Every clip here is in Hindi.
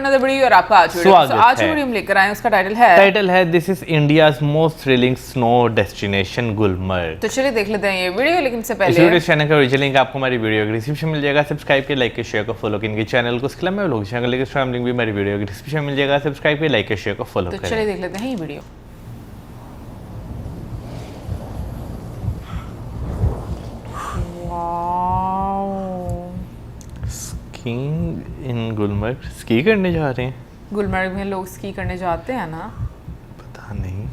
another video और आपका आज वीडियो। स्वागत आज है। वीडियो हम लेकर आए उसका टाइटल है this is India's most thrilling snow destination Gulmarg. तो चलिए देख लेते हैं ये वीडियो। लेकिन इससे इस पहले वीडियो चैनल का ओरिजिनल लिंक आपको हमारी वीडियो के डिस्क्रिप्शन मिल जाएगा। सब्सक्राइब के लाइक के शेयर को फॉलो करेंगे चैनल को। उसके अलावा लोग चैनल के स्ट्रीम लिंक भी हमारी वीडियो के डिस्क्रिप्शन मिल जाएगा। सब्सक्राइब के लाइक के शेयर को फॉलो तो करें। चलिए देख लेते हैं ये वीडियो। स्कीइंग इन गुलमर्ग, स्की करने जा रहे हैं। गुलमर्ग में लोग स्की करने जाते हैं ना? पता नहीं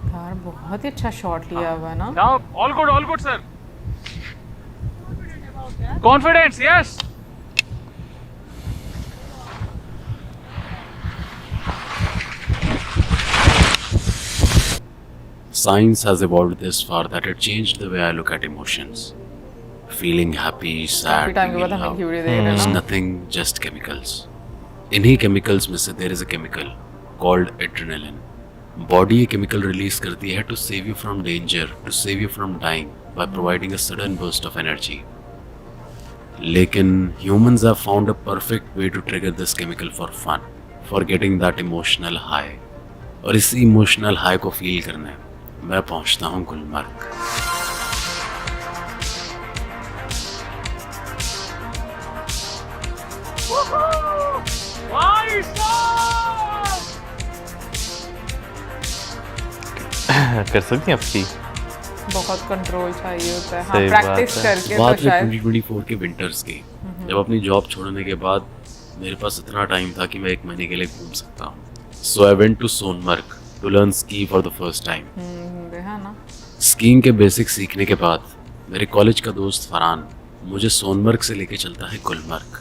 यार बहुत ही अच्छा शॉट लिया हुआ है ना। All good, sir. Confidence, yes. Science has evolved this far that it changed the way I look at emotions. Feeling happy, sad, time के feeling बाद हम love एक वीडियो देख रहे is हैं ना। nothing just chemicals. इन्हीं chemicals में से there is a chemical called adrenaline. Body ये chemical release करती है to save you from danger, to save you from dying by providing a sudden burst of energy. लेकिन humans have found a perfect way to trigger this chemical for fun, for getting that emotional high. और इसी emotional high को feel करने मैं पहुंचता हूँ गुलमर्ग। कर सकती हैं आपकी। बहुत कंट्रोल चाहिए होता है। हाँ, सही बात प्रैक्टिस है। करके बात तो है शायद 2024 के विंटर्स की, जब अपनी जॉब छोड़ने के बाद मेरे पास इतना टाइम था कि मैं 1 महीने के लिए घूम सकता हूँ। So I went to Sonamarg to learn ski for the first time. देखा ना। स्कीइंग के बेसिक सीखने के बाद मेरे कॉलेज का दोस्त फरहान मुझे सोनमर्ग से लेके चलता है गुलमर्ग।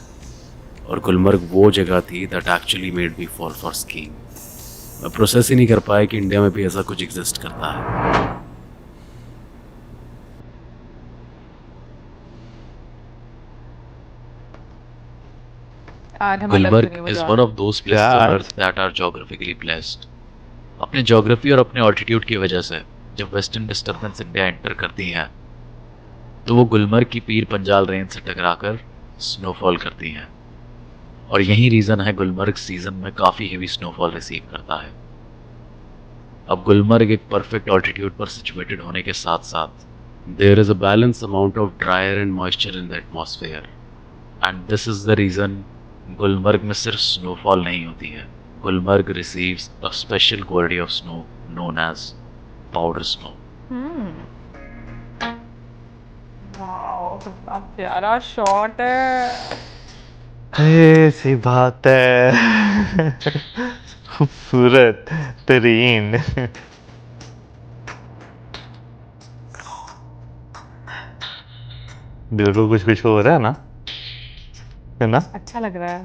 और गुलमर्ग वो जगह थी that actually made me fall for skiing. मैं प्रोसेस ही नहीं कर पाया कि इंडिया में भी ऐसा कुछ एग्जिस्ट करता है। आज हम Gulmarg is one of those places on earth that are geographically blessed. अपने ज्योग्राफी और अपने ऑल्टीट्यूड की वजह से जब वेस्टर्न डिस्टर्बेंस इंडिया एंटर करती हैं तो वो गुलमर्ग की पीर पंजाल रेंज से टकराकर स्नोफॉल करती हैं। और यही रीज़न है गुलमर्ग सीजन में काफ़ी हेवी स्नोफॉल रिसीव करता है। अब गुलमर्ग एक परफेक्ट ऑल्टीट्यूड पर सिचुएटेड होने के साथ साथ there is a balance amount of dry air and moisture in the atmosphere. And this is the reason Gulmarg में सिर्फ स्नोफॉल नहीं होती है। Gulmarg receives a special quality of snow known as powder snow. Wow, कितना प्यारा शॉट है। ऐसी बात है। खूबसूरत तरीन। बिल्कुल कुछ कुछ हो रहा है ना, है ना? अच्छा लग रहा है।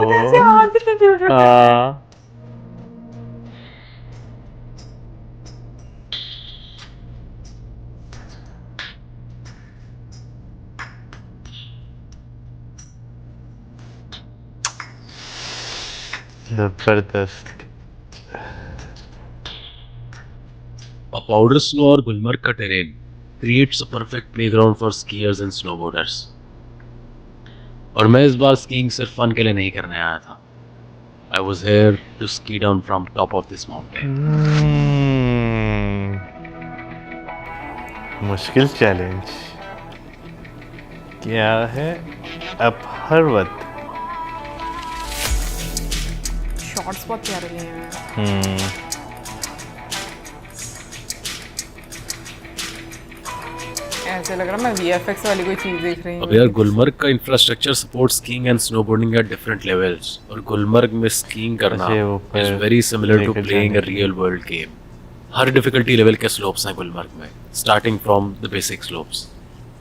जैसे हाथ कितने छोटे-छोटे। हाँ। जबरदस्त। पाउडर स्नो और गुलमर्ग का terrain creates a perfect playground for skiers and snowboarders. और मैं इस बार स्कीइंग सिर्फ फन के लिए नहीं करने आया था। I was here to ski down from top of this mountain. मुश्किल चैलेंज क्या है अब हर वक्त। शॉट्स बहुत प्यारे लिए हैं। ऐसे लग रहा है मैं VFX वाली कोई चीज देख रही हूँ। अब यार गुलमर्ग का infrastructure support skiing and snowboarding at different levels. और गुलमर्ग में स्कीइंग करना अच्छा, ऊपर इज वेरी सिमिलर टू लेकर प्लेइंग अ जाने रियल वर्ल्ड गेम। हर डिफिकल्टी लेवल के स्लोप्स हैं गुलमर्ग में, starting from the basic slopes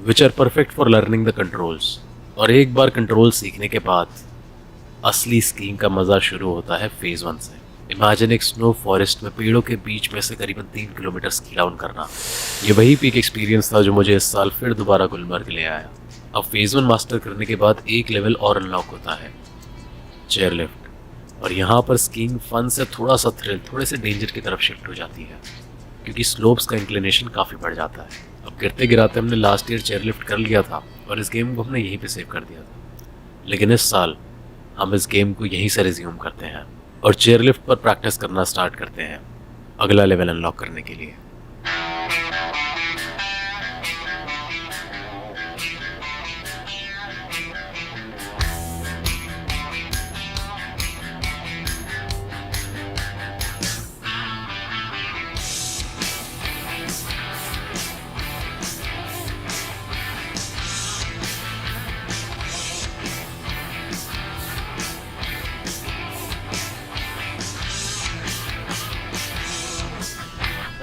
which are perfect for learning the controls. और एक बार कंट्रोल सीखने के बाद असली स्कीइंग का मजा शुरू होता है फेज 1 से। इमेजिन एक स्नो फॉरेस्ट में पेड़ों के बीच में से करीबन 3 किलोमीटर स्की डाउन करना। ये वही पीक एक्सपीरियंस था जो मुझे इस साल फिर दोबारा गुलमर्ग ले आया। अब फेज 1 मास्टर करने के बाद एक लेवल और अनलॉक होता है, चेयर लिफ्ट। और यहाँ पर स्कीइंग फन से थोड़ा सा थ्रिल, थोड़े से डेंजर की तरफ शिफ्ट हो जाती है क्योंकि स्लोप्स का इंक्लिनेशन काफ़ी बढ़ जाता है। अब गिरते गिराते हमने लास्ट ईयर चेयर लिफ्ट कर लिया था और इस गेम को हमने यहीं पे सेव कर दिया था। लेकिन इस साल हम इस गेम को यहीं से रिज्यूम करते हैं और चेयरलिफ्ट पर प्रैक्टिस करना स्टार्ट करते हैं अगला लेवल अनलॉक करने के लिए।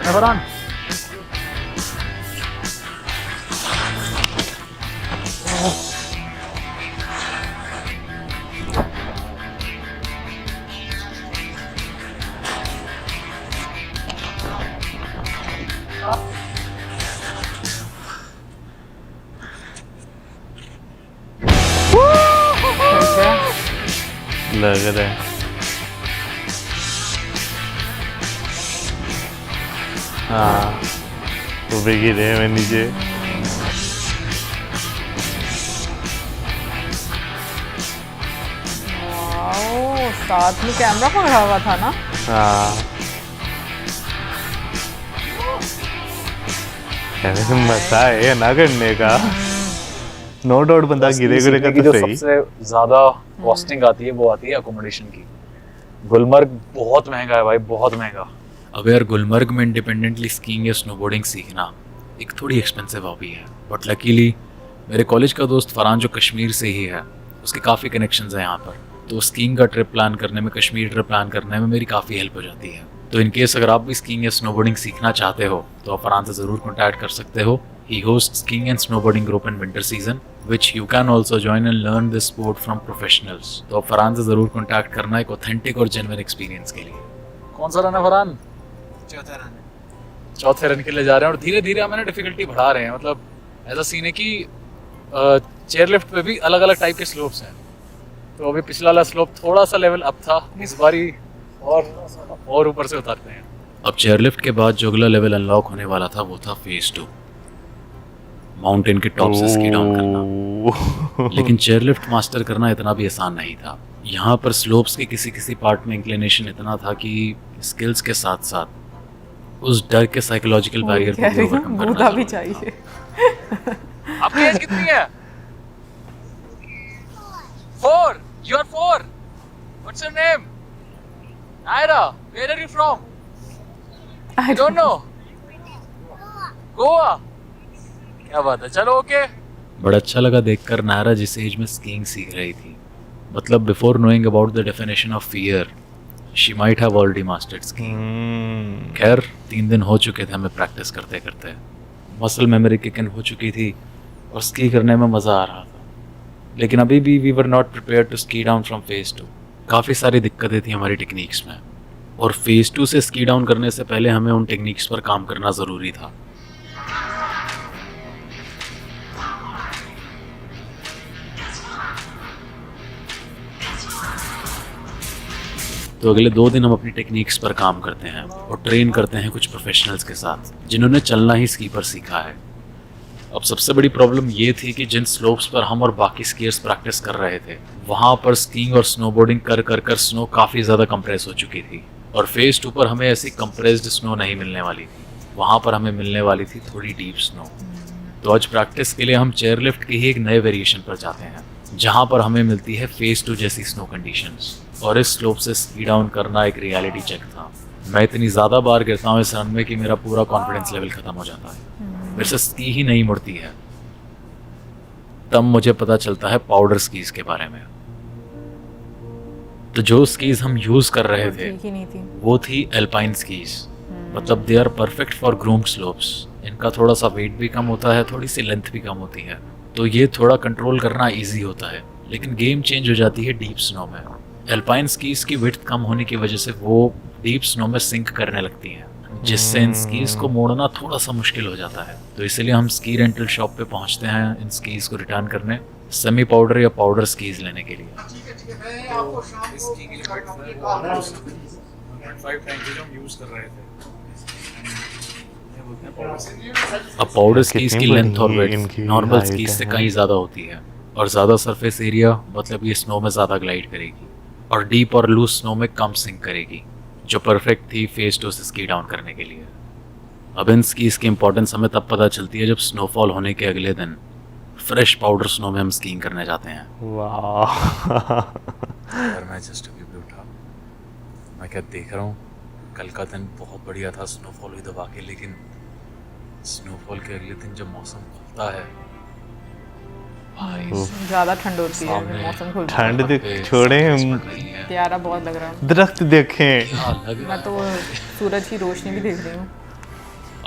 Everon. लग रहा है। हाँ वो भी गिरे हैं नीचे। वाओ, साथ में कैमरा पकड़ा हुआ था ना। हाँ ऐसे मजा है ना करने का। नो डाउट बंदा गिरे गिरे का तो सही। सबसे ज्यादा कॉस्टिंग आती है वो आती है अकोमोडेशन की। गुलमर्ग बहुत महंगा है भाई, बहुत महंगा। अब यार गुलमर्ग में इंडिपेंडेंटली स्कीइंग या स्नोबोर्डिंग सीखना एक थोड़ी एक्सपेंसिव हॉबी है, बट लकीली मेरे कॉलेज का दोस्त फरहान जो कश्मीर से ही है, उसके काफ़ी कनेक्शंस हैं यहाँ पर, तो स्कीइंग का ट्रिप प्लान करने में, कश्मीर ट्रिप प्लान करने में मेरी काफ़ी हेल्प हो जाती है। तो इन केस अगर आप भी स्कीइंग या स्नोबोर्डिंग सीखना चाहते हो तो आप फरहान से ज़रूर कॉन्टैक्ट कर सकते हो। He host skiing and snowboarding group in winter season which you can also join and learn this sport from professionals। तो आप फरहान से ज़रूर कॉन्टैक्ट करना एक ऑथेंटिक और जेन्युइन एक्सपीरियंस के लिए। कौन सा रन है फरहान? चौथे रन के लिए जा रहे हैं और धीरे धीरे हम डिफिकल्टी बढ़ा रहे हैं। मतलब ऐसा सीन है कि चेयर लिफ्ट पे भी अलग अलग टाइप के स्लोप्स हैं। तो अभी पिछला वाला स्लोप थोड़ा सा लेवल अप था, इस बारी और ऊपर से उतारते हैं। अब चेयरलिफ्ट के बाद जो अगला लेवल अनलॉक होने वाला था वो था फेज 2, माउंटेन के टॉप से स्की डाउन करना। लेकिन चेयरलिफ्ट मास्टर करना इतना भी आसान नहीं था। यहाँ पर स्लोप्स के किसी किसी पार्ट में इंक्लिनेशन इतना था कि स्किल्स के साथ साथ उस डर के साइकोलॉजिकल बैरियर को भी ओवरकम करना बूढ़ा भी जरूरी चाहिए। था। आपकी एज कितनी है? 4। You are 4. What's your name? Naira. Where are you from? I don't know. Goa. क्या बात है, चलो ओके। बड़ा अच्छा लगा देखकर नायरा जिस एज में स्कीइंग सीख रही थी। मतलब before knowing about the definition of fear she might have already mastered skiing. खैर 3 दिन हो चुके थे हमें प्रैक्टिस करते करते, मसल मेमोरी किक इन हो चुकी थी और स्की करने में मज़ा आ रहा था। लेकिन अभी भी we were not prepare to ski down from phase 2। काफ़ी सारी दिक्कतें थी हमारी टेक्निक्स में और फेज 2 से स्की डाउन करने से पहले हमें उन टेक्निक्स पर काम करना ज़रूरी था। तो अगले 2 दिन हम अपनी टेक्निक्स पर काम करते हैं और ट्रेन करते हैं कुछ प्रोफेशनल्स के साथ जिन्होंने चलना ही स्की पर सीखा है। अब सबसे बड़ी प्रॉब्लम ये थी कि जिन स्लोप्स पर हम और बाकी स्कीयर्स प्रैक्टिस कर रहे थे वहाँ पर स्कीइंग और स्नोबोर्डिंग कर कर कर स्नो काफ़ी ज़्यादा कंप्रेस हो चुकी थी और फेज 2 पर हमें ऐसी कंप्रेस्ड स्नो नहीं मिलने वाली थी। वहाँ पर हमें मिलने वाली थी थोड़ी डीप स्नो। तो आज प्रैक्टिस के लिए हम चेयरलिफ्ट की ही एक नए वेरिएशन पर जाते हैं जहाँ पर हमें मिलती है फेज 2 जैसी स्नो कंडीशंस और इस स्लोप से स्की डाउन करना एक रियलिटी चेक था। मैं इतनी ज़्यादा बार गिरता हूँ इस रन में कि मेरा पूरा कॉन्फिडेंस लेवल ख़त्म हो जाता है, मेरे से स्की ही नहीं मुड़ती है। तब मुझे पता चलता है पाउडर स्कीज के बारे में। तो जो स्कीज हम यूज़ कर रहे थे वो थी एल्पाइन स्कीज। मतलब they are perfect for groomed slopes. इनका थोड़ा सा वेट भी कम होता है, थोड़ी सी लेंथ भी कम होती है, तो ये थोड़ा कंट्रोल करना ईजी होता है। लेकिन गेम चेंज हो जाती है डीप स्नो में। एल्पाइन स्कीज की विड्थ कम होने की वजह से वो डीप स्नो में सिंक करने लगती हैं, जिससे इन स्कीज को मोड़ना थोड़ा सा मुश्किल हो जाता है। तो इसलिए हम स्की रेंटल शॉप पे पहुंचते हैं इन स्कीज को रिटर्न करने, सेमी पाउडर या पाउडर स्कीज लेने के लिए। अब पाउडर स्कीज की लेंथ और विड्थ नॉर्मल स्कीज से कहीं ज़्यादा होती है, और ज़्यादा सरफेस एरिया मतलब ये स्नो में ज़्यादा ग्लाइड करेगी और डीप और लूज स्नो में कम सिंक करेगी, जो परफेक्ट थी फेज 2 से स्की डाउन करने के लिए। अब इन स्कीज की इंपॉर्टेंस हमें तब पता चलती है जब स्नोफॉल होने के अगले दिन फ्रेश पाउडर स्नो में हम स्कीइंग करने जाते हैं। वाह। और मैं जस्ट अभी भी उठा, मैं क्या देख रहा हूँ, कल का दिन बहुत बढ़िया था, स्नोफॉल हुई दबा के, लेकिन स्नोफॉल के अगले दिन जब मौसम खुलता है भाई, ज्यादा ठंड होती है सामने फिर मौसम खुलता ठंड है। देख छोड़े, हम प्यारा बहुत लग रहा है। दरख्त देखें। मैं तो सूरज की रोशनी भी देख रही हूँ।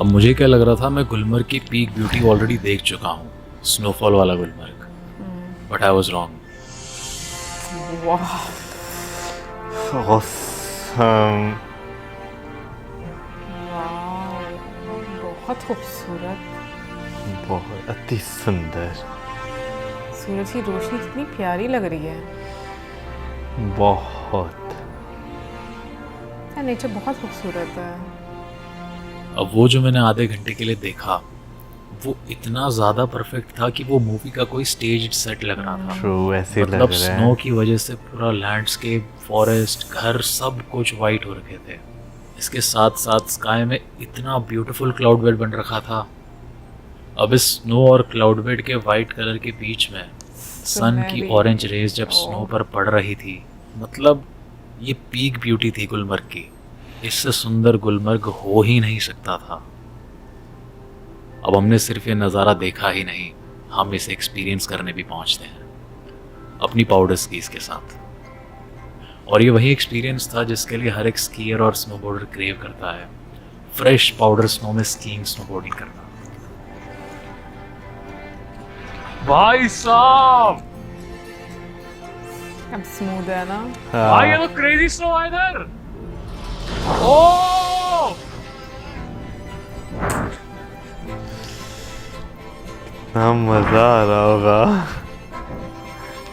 अब मुझे क्या लग रहा था, मैं गुलमर्ग की पीक ब्यूटी ऑलरेडी देख चुका हूँ, स्नोफॉल वाला Gulmarg, but I was wrong. वाह, Awesome. वाह, बहुत खूबसूरत। बहुत अति सुंदर, सूरज की रोशनी कितनी प्यारी लग रही है। बहुत। नेचर बहुत खूबसूरत है। अब वो जो मैंने आधे घंटे के लिए देखा वो इतना ज़्यादा परफेक्ट था कि वो मूवी का कोई स्टेज सेट लग रहा था। ट्रू, ऐसे लग मतलब रहा स्नो है। की वजह से पूरा लैंडस्केप, फॉरेस्ट, घर सब कुछ वाइट हो रखे थे। इसके साथ साथ स्काई में इतना ब्यूटीफुल क्लाउड बेड बन रखा था। अब इस स्नो और क्लाउड बेड के वाइट कलर के बीच में सन मैं की भी- ऑरेंज रेज जब स्नो पर पड़ रही थी, मतलब ये पीक ब्यूटी थी गुलमर्ग की। इससे सुंदर गुलमर्ग हो ही नहीं सकता था। अब हमने सिर्फ ये नज़ारा देखा ही नहीं, हम इसे एक्सपीरियंस करने भी पहुंचते हैं अपनी पाउडर स्कीज के साथ। और ये वही एक्सपीरियंस था जिसके लिए हर एक स्कीयर और स्नोबोर्डर क्रेव करता है, फ्रेश पाउडर स्नो में स्कीइंग, स्नोबोर्डिंग करना। भाई साहब, अब स्मूथ है ना। भाई ये तो क्रेजी स्नो है इधर। ओह, हाँ, मजा आ रहा होगा।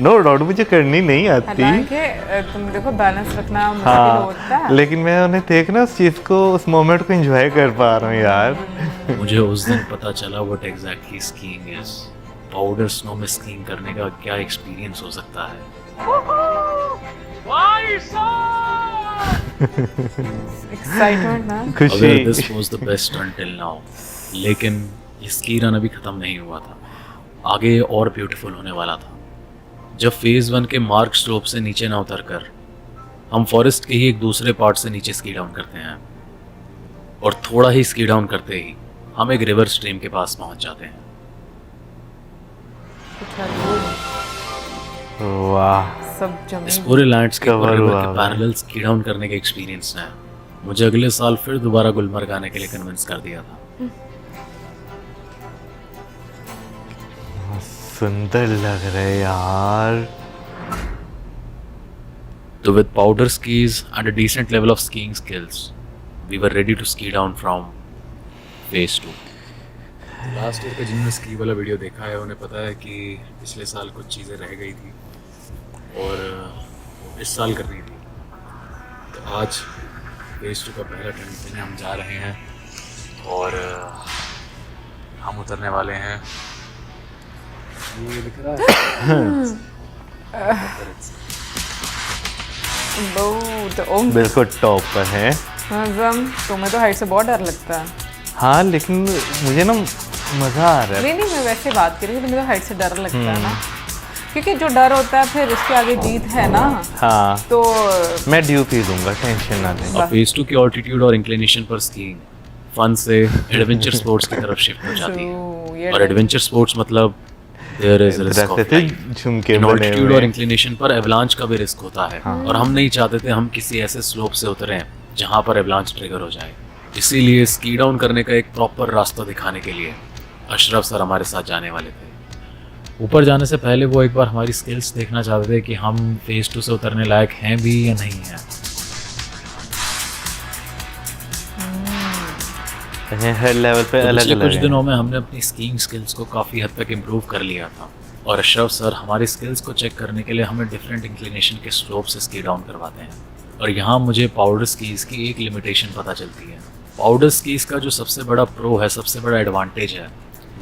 नो डाउट मुझे करनी नहीं आती। हालांकि तुम देखो बैलेंस रखना मुश्किल होता हाँ, है। लेकिन मैं उन्हें देखना उस चीज को, उस मोमेंट को एंजॉय कर पा रहा हूँ यार। मुझे उस दिन पता चला what exactly skiing is. Powder snow में स्कीइंग करने का क्या एक्सपीरियंस हो सकता है। भाई साहब, एक्साइटमेंट ना। अगर खुशी। This was the best until now, लेकिन ये स्की रन अभी खत्म नहीं हुआ था, आगे और ब्यूटीफुल होने वाला था। जब फेज 1 के मार्क स्लोप से नीचे ना उतरकर हम फॉरेस्ट के ही एक दूसरे पार्ट से नीचे स्की डाउन करते हैं, और थोड़ा ही स्की डाउन करते ही हम एक रिवर स्ट्रीम के पास पहुंच जाते हैं। वाह, सब इस जमीन पूरे लैंडस्केप और Cover रिवर हुआ के है। पैरेलल स्की डाउन करने के एक्सपीरियंस ने मुझे अगले साल फिर दोबारा गुलमर्ग आने के लिए कन्विंस कर दिया था। सुंदर लग रहा है यार। So with powder skis and a decent level of skiing skills, we were ready to ski down from phase 2. Last year का जिन्होंने स्की वाला वीडियो देखा है उन्हें पता है कि पिछले साल कुछ चीज़ें रह गई थी और इस साल करनी थी। तो आज फेज 2 का पहला ट्रेंड देने हम जा रहे हैं और हम उतरने वाले हैं। ये दिख रहा है बहुत ओम बिल्कुल टॉप पर है। हजम। तुम्हें तो हाइट से बहुत डर लगता है। हाँ, लेकिन मुझे ना मजा आ रहा है। नहीं नहीं, मैं वैसे बात कर रही हूँ, तुम्हें तो हाइट से डर लगता है ना, क्योंकि जो डर होता है फिर उसके आगे जीत है ना। हाँ, तो मैं ड्यू पी लूंगा, टेंशन ना लें। अब फेज 2 की ऑल्टीट्यूड और इंक्लिनेशन पर स्कीइंग फन से एडवेंचर स्पोर्ट्स की तरफ शिफ्ट हो जाती है। ये और एडवेंचर स्पोर्ट्स मतलब देयर इज रिस्क ऑफ दरख्त लाइफ। झुमके इन बने ऑल्टीट्यूड हुए और इंक्लिनेशन पर एवलांच का भी रिस्क होता है, और हम नहीं चाहते थे हम किसी ऐसे स्लोप से उतरें जहां पर एवलांच ट्रिगर हो जाए। इसीलिए स्की डाउन करने का एक प्रॉपर रास्ता दिखाने के लिए अशरफ सर हमारे साथ जाने वाले थे। ऊपर जाने से पहले वो एक बार हमारी स्किल्स देखना चाहते थे कि हम फेज 2 से उतरने लायक हैं भी या नहीं हैं। हर लेवल पे तो अलग पिछले अलग कुछ है। दिनों में हमने अपनी स्कीइंग स्किल्स को काफ़ी हद तक इम्प्रूव कर लिया था, और अशरफ सर हमारी स्किल्स को चेक करने के लिए हमें डिफरेंट इंक्लिनेशन के स्लोप से स्की डाउन करवाते हैं। और यहाँ मुझे पाउडर स्कीज की एक लिमिटेशन पता चलती है। पाउडर स्कीज का जो सबसे बड़ा प्रो है, सबसे बड़ा एडवांटेज है,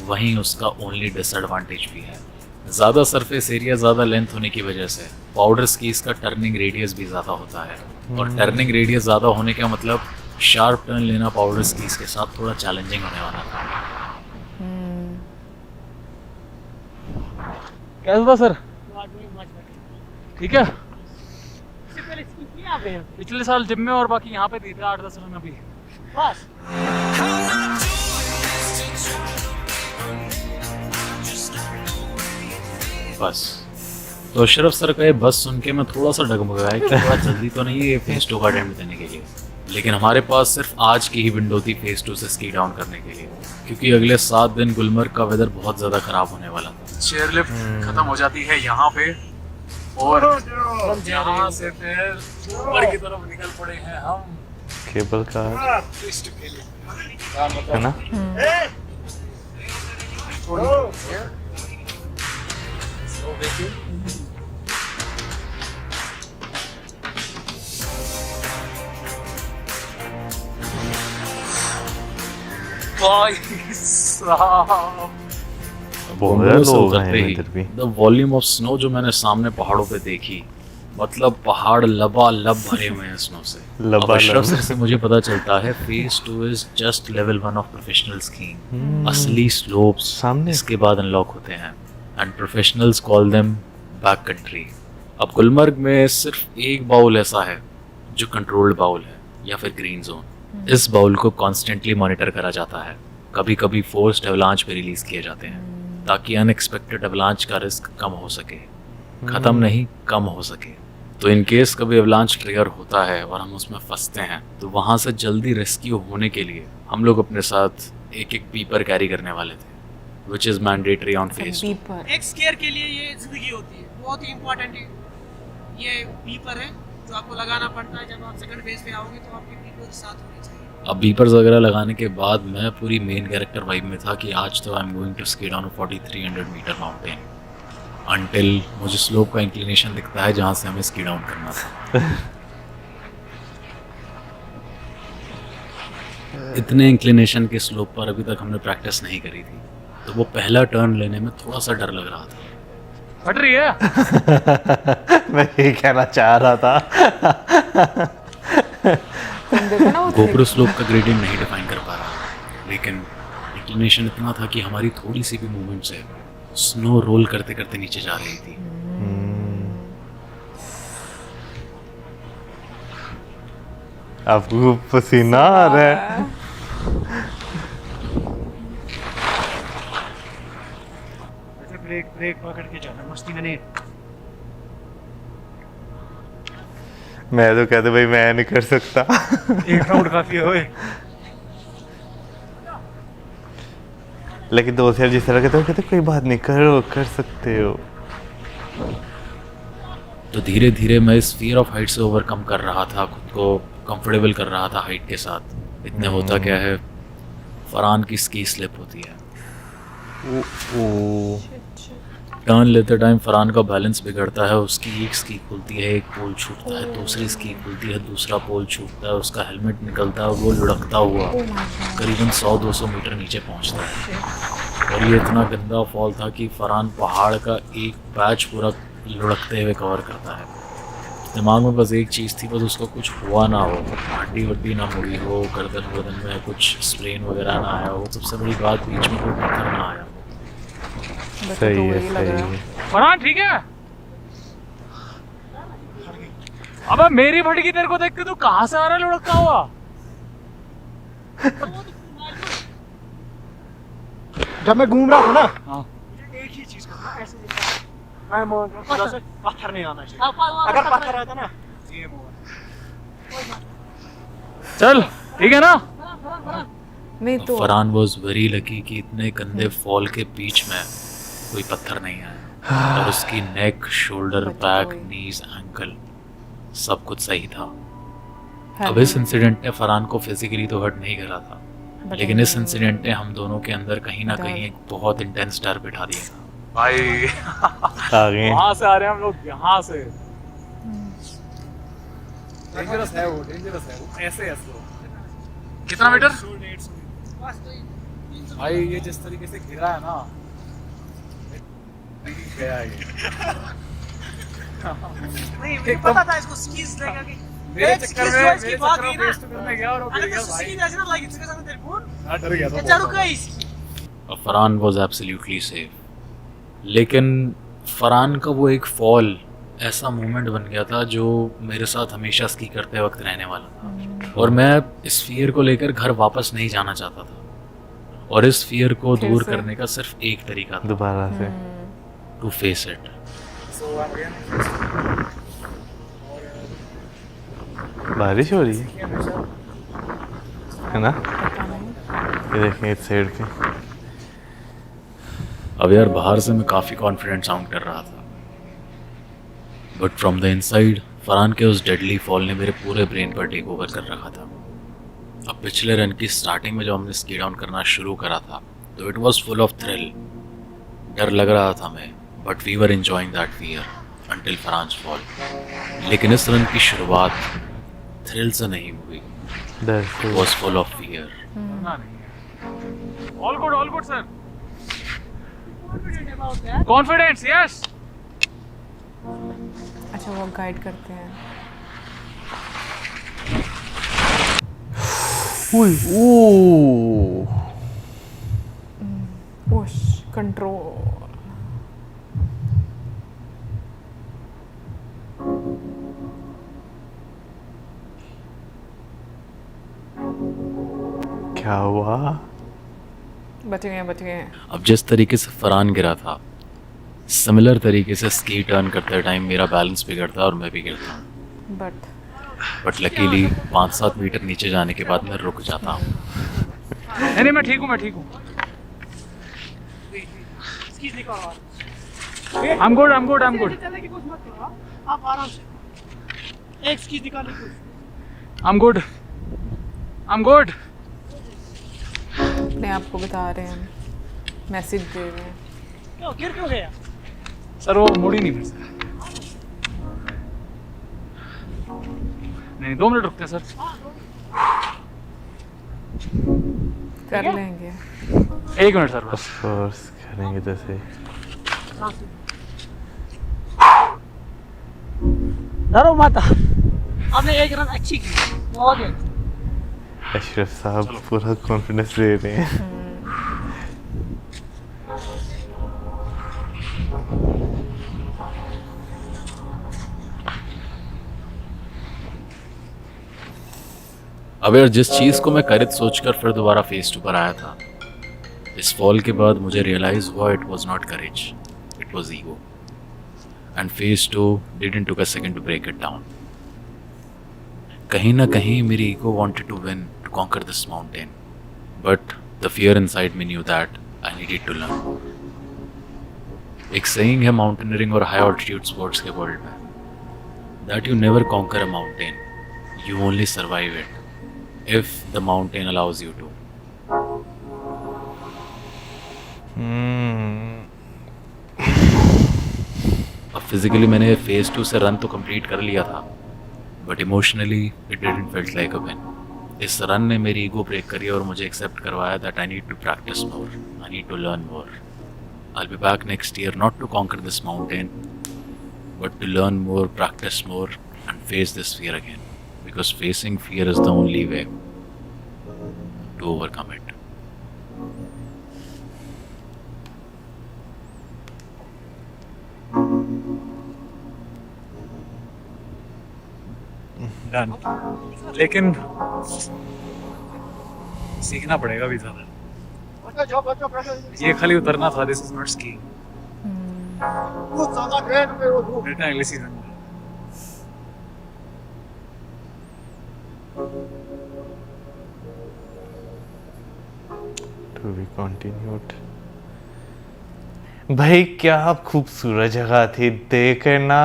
वहीं उसका ओनली डिसएडवांटेज भी है। ज़्यादा सरफेस एरिया, ज़्यादा लेंथ होने की वजह से पाउडर स्कीज का टर्निंग रेडियस भी ज़्यादा होता है, और टर्निंग रेडियस ज़्यादा होने का मतलब शार्प टर्न लेना पाउडर स्कीज के साथ थोड़ा चैलेंजिंग होने वाला था। कैसा था सर? ठीक है। पिछले साल जिम में और बाकी यहाँ पे दी थे 8-10 रन अभी बस। बस तो अशरफ सर का ये बस सुन के मैं थोड़ा सा डगमगाया कि थोड़ा जल्दी तो नहीं है ये फेज 2 का अटेम्प्ट देने के लिए, लेकिन हमारे पास सिर्फ आज की ही विंडो थी फेज 2 से स्की डाउन करने के लिए, क्योंकि अगले 7 दिन गुलमर्ग का वेदर बहुत ज़्यादा ख़राब होने वाला था। चेयर लिफ्ट खत्म हो जाती है यहाँ पे, और यहाँ से फिर ऊपर की तरफ निकल पड़े हैं हम केबल कार है ना। बहुत लोग हैं इधर भी। द वॉल्यूम ऑफ स्नो जो मैंने सामने पहाड़ों पे देखी, मतलब पहाड़ लबालब भरे हुए हैं स्नो से। अब अशरफ सर से मुझे पता चलता है phase 2 is just level 1 of professional skiing. असली स्लोप्स सामने इसके बाद अनलॉक होते हैं, and professionals call them back country. अब गुलमर्ग में सिर्फ एक बाउल ऐसा है जो कंट्रोल्ड बाउल है, या फिर ग्रीन जोन। इस बाउल को कॉन्स्टेंटली मॉनिटर करा जाता है, कभी कभी फोर्स्ड एवलांच पे रिलीज किए जाते हैं, ताकि अनएक्सपेक्टेड एवलांच का रिस्क कम हो सके, खत्म नहीं कम हो सके। तो इन केस कभी एवलांच ट्रिगर होता है और हम उसमें फंसते हैं, तो वहाँ से जल्दी रेस्क्यू होने के लिए हम लोग अपने साथ एक बीपर कैरी करने वाले थे, which is mandatory on phase 2। एक स्केयर के लिए ये जिंदगी होती है, बहुत ही इंपॉर्टेंट है। ये बीपर है जो आपको लगाना पड़ता है जब आप सेकंड फेज पे आओगे, तो आपके बीपर साथ होने चाहिए। अब बीपर्स वगैरह लगाने के बाद मैं पूरी मेन कैरेक्टर वाइब में था कि आज तो I am going to ski down 4300 metre mountain, until मुझे स्लोप का इंक्लिनेशन दिखता है जहाँ से हमें स्की डाउन करना था। इतने इंक्लिनेशन के स्लोप पर अभी तक हमने प्रैक्टिस नहीं करी थी, तो वो पहला टर्न लेने में थोड़ा सा डर लग रहा था। फट रही है। मैं यही कहना चाह रहा था। देखो ना वो गोप्रो स्लोप का ग्रेडियंट नहीं डिफाइन कर पा रहा, लेकिन इंक्लिनेशन इतना था कि हमारी थोड़ी सी भी मूवमेंट से स्नो रोल करते करते नीचे जा रही थी। आपको पसीना आ रहा है। ब्रेक ब्रेक पकड़ के जाना मस्ती में नहीं। मैं तो कहते भाई मैं नहीं कर सकता। एक राउंड काफी है। लेकिन दोस्त यार जिस तरह कहते कोई बात नहीं, करो कर सकते हो। तो धीरे धीरे मैं इस फियर ऑफ हाइट से ओवरकम कर रहा था, खुद को कंफर्टेबल कर रहा था हाइट के साथ। इतने होता क्या है, फरहान की स्की स्लिप होती है। टर्न लेते टाइम फरहान का बैलेंस बिगड़ता है, उसकी एक स्की खुलती है, एक पोल छूटता है, दूसरी स्की खुलती है, दूसरा पोल छूटता है, उसका हेलमेट निकलता है और वो लुढ़कता हुआ करीबन 100-200 मीटर नीचे पहुंचता है। और ये इतना गंदा फॉल था कि फरहान पहाड़ का एक पैच पूरा लुढ़कते हुए कवर करता है। दिमाग में बस एक चीज़ थी, बस उसको कुछ हुआ ना हो, हड्डी वड्डी ना मुड़ी हो, गर्दन वर्दन में कुछ स्प्रेन वगैरह ना आया हो, सबसे बड़ी बात बीच में कोई पत्थर ना आया। सही है, सही है। फरहान ठीक है। अबे मेरी भटकी तेरे को देख के तू कहाँ से आ रहा है लुढ़कता हुआ? जब मैं घूम रहा था ना, हाँ, एक ही चीज करना, ऐसे मैं पत्थर नहीं आना चाहिए। अगर पत्थर आता ना, चल ठीक है ना। नहीं तो फरहान वाज वेरी लकी कि इतने गंदे फॉल के बीच में कोई पत्थर नहीं आया, और उसकी नेक, शोल्डर, बैक, नीज, एंकल सब कुछ सही था। अब इस इंसिडेंट ने फरहान को फिजिकली तो हर्ट नहीं करा था, लेकिन इस इंसिडेंट ने हम दोनों के अंदर कहीं ना कहीं एक बहुत इंटेंस डर बिठा दिया था। भाई आ गए। वहाँ से आ रहे हैं हम लोग, यहाँ से। डेंजरस है वो, डेंजरस है वो, ऐसे ऐसे। कितना मीटर? भाई ये जिस तरीके से गिरा है ना, गया ये नहीं मुझे पता था इसको स्कीज देगा कि मेरे एक चक्कर skis में जो इसकी भाग गई ना वेस्ट करने गया और वो गिर अरे गया तो भाई। स्की ऐसे ना लगी इसके साथ तेरे फोन हाँ, डर गया था ये बहुत चारों ज़्यादा। का इसकी फरहान वॉज एब्सोल्युटली सेफ, लेकिन फरहान का वो एक फॉल ऐसा मोमेंट बन गया था जो मेरे साथ हमेशा स्की करते वक्त रहने वाला था। और मैं इस फियर को लेकर घर वापस नहीं जाना चाहता था, और इस फियर को फिर दूर से? करने का सिर्फ एक तरीका था, दोबारा से टू फेस इट। बारिश हो रही है ना? ये देखें इस साइड पे। अब यार बाहर से मैं काफ़ी कॉन्फिडेंट साउंड कर रहा था, but from the inside Farhan के उस डेडली फॉल ने मेरे पूरे ब्रेन पर टेक ओवर कर रखा था। अब पिछले रन की स्टार्टिंग में जब हमने स्की डाउन करना शुरू करा था तो it was full of thrill. डर लग रहा था मैं, but we were enjoying that fear until Farhan's fall. लेकिन इस रन की शुरुआत थ्रिल से नहीं हुई, डर इट से। Was full of fear. All good sir. Confidence yes. अच्छा वो गाइड करते हैं। ओह ओश कंट्रोल। क्या हुआ? बच गए बच गए। अब जिस तरीके से फरहान गिरा था, सिमिलर तरीके से स्की टर्न करते टाइम मेरा बैलेंस बिगड़ता और मैं भी गिरता, बट लकीली 5-7 मीटर नीचे जाने के बाद मैं रुक जाता हूँ। नहीं मैं ठीक हूँ स्कीज निकालो I'm good चलने की कोशिश मत करो हाँ? आप आराम से एक स्कीज निकालने की कोशिश I'm good अपने आप को बता रहे हैं, मैसेज दे रहे हैं। क्यों गिर क्यों गया सर वो मुड़ी नहीं फिर से। नहीं 2 मिनट रुकते हैं सर। कर लेंगे। 1 मिनट सर बस। फोर्स करेंगे जैसे। डरो मत आपने एक रन अच्छी की बहुत ही अच्छी। अशरफ साहब पूरा कॉन्फिडेंस दे रहे हैं। अब यार जिस चीज़ को मैं करित सोचकर फिर दोबारा फेस टू पर आया था, इस फॉल के बाद मुझे रियलाइज हुआ it was not courage, it was ego. And face to didn't took a second to break it down. कहीं ना कहीं मेरी ego wanted to win, to conquer this mountain, but the fear inside me knew that I needed to learn. एक सेइंग है माउंटेनियरिंग और हाई ऑल्टीट्यूड स्पोर्ट्स के वर्ल्ड में, that you never conquer a mountain, you only survive it if the mountain allows you to. अब फिजिकली मैंने फेज 2 से रन तो कंप्लीट कर लिया था, but emotionally it didn't felt like a win. इस रन ने मेरी ईगो ब्रेक करी और मुझे एक्सेप्ट करवाया that I need to practise more, I need to learn more. I will be back next year not to conquer this mountain, but to learn more, practise more and face this fear again, because facing fear is the only way to overcome it. Done. लेकिन सीखना पड़ेगा भी ज़्यादा। ये खाली उतरना था, दिस इज नॉट स्कीइंग। बहुत ज्यादा ट्रेन में वो धूप। मिलते हैं अगले सीजन में। To be continued. भाई क्या खूबसूरत जगह थी, देखकर ना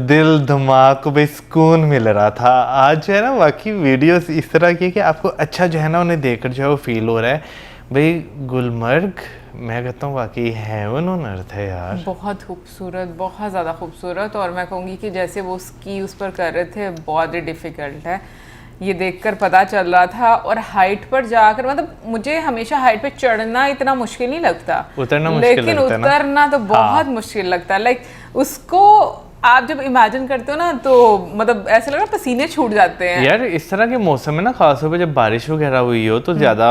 दिल दिमाग को भी सुकून मिल रहा था। आज जो है ना वाकई वीडियोस इस तरह की कि आपको अच्छा जो है ना उन्हें देखकर जो है वो फील हो रहा है। भाई गुलमर्ग मैं कहता हूँ वाकई हेवन ऑन अर्थ है यार। बहुत खूबसूरत, बहुत ज़्यादा खूबसूरत। और मैं कहूँगी कि जैसे वो स्की उस पर कर रहे थे बहुत ही डिफ़िकल्ट है, ये देखकर पता चल रहा था। और हाइट पर जाकर मतलब मुझे हमेशा हाइट पे चढ़ना इतना मुश्किल नहीं लगता, उतरना मुश्किल लेकिन लगता है ना। उतरना तो बहुत मुश्किल लगता है। लाइक उसको आप जब इमेजिन करते हो ना तो मतलब ऐसा लग रहा है पसीने छूट जाते हैं। यार इस तरह के मौसम में ना खासतौर पे जब बारिश वगैरह हुई हो तो ज़्यादा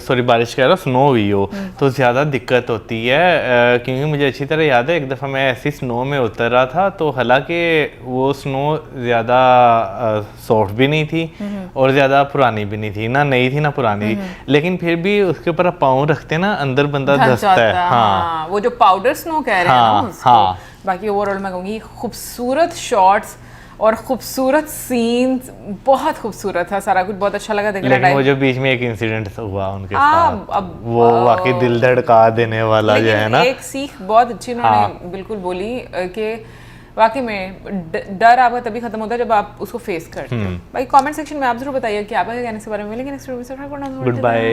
सॉरी बारिश कह रहा हूँ, स्नो हुई हो तो ज़्यादा दिक्कत होती है। क्योंकि मुझे अच्छी तरह याद है एक दफ़ा मैं ऐसी स्नो में उतर रहा था, तो हालांकि वो स्नो ज़्यादा सॉफ्ट भी नहीं थी और ज़्यादा पुरानी भी नहीं थी, ना नई थी ना पुरानी थी, लेकिन फिर भी उसके ऊपर आप पाँव रखते ना अंदर बंदा धंस धंसता है। जाता है, हाँ वो जो पाउडर स्नो कह रहे हैं ना हाँ, उसको। हाँ। बाकी ओवरऑल मैं कहूँगी खूबसूरत शॉट्स और खूबसूरत सीन्स, बहुत खूबसूरत था सारा कुछ, बहुत अच्छा लगा देखने। लेकिन वो जो बीच में एक इंसिडेंट हुआ उनके साथ, अब वो वाकई दिल धड़का देने वाला जो है ना। एक सीख बहुत अच्छी उन्होंने बिल्कुल बोली कि वाकई में डर आपका तभी खत्म होता है जब आप उसको फेस करते हैं। भाई कमेंट सेक्शन में आप जरूर बताइए कि आपका क्या कहने इस बारे में। लेकिन नेक्स्ट वीडियो में गुड बाय।